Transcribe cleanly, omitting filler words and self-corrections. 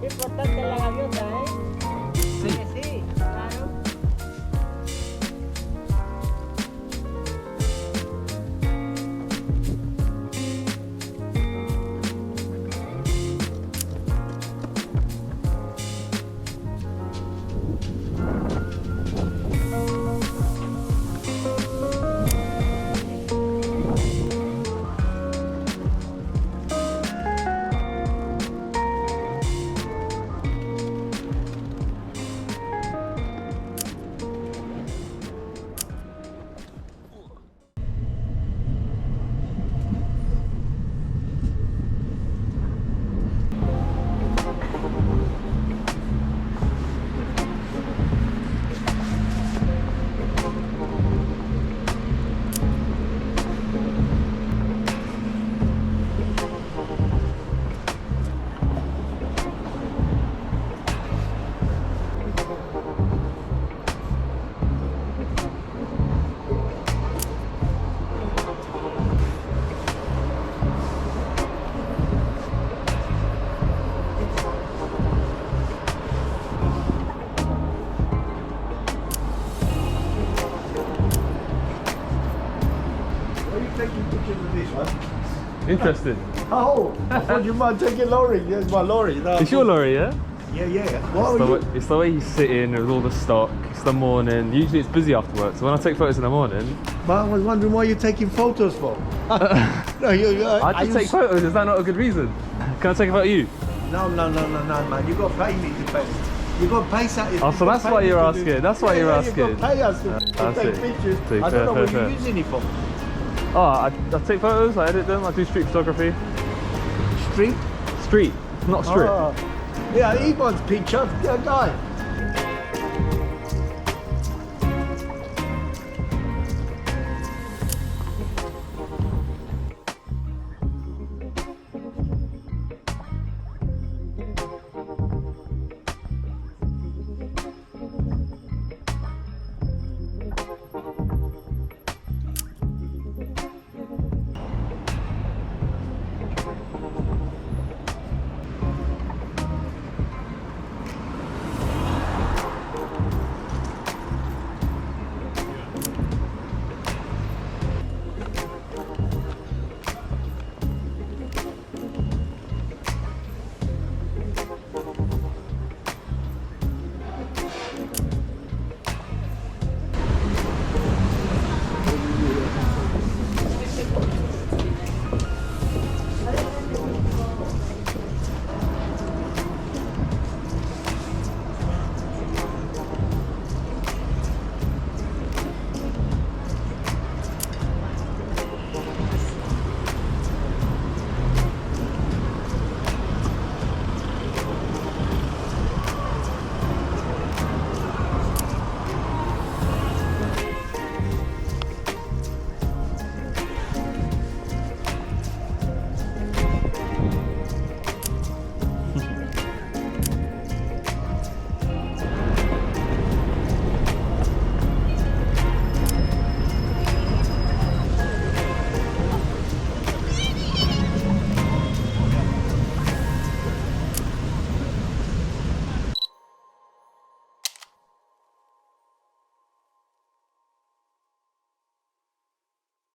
Importante la gaviota, ¿eh? Sí. Sí, claro. Taking pictures of this one. Interesting. Oh, I thought you might take a lorry. There's my lorry. No, It's your lorry, yeah? Yeah, yeah. What are you? It's the way you sit in with all the stock. It's the morning. Usually it's busy after work, so when I take photos in the morning, But I was wondering why you're taking photos for. No, I just take photos. Is that not a good reason? Can I take a photo of you? No, man. You got to pay me to pay. You got to pay something. Oh, so that's why you're asking. That's why you're asking. You got to pay us to I take see. pictures. See, I don't know what fair. you're using it for. Oh, I take photos. I edit them. I do street photography. Street? Street, not strip. Oh. Yeah, he wants pictures. Yeah, guy.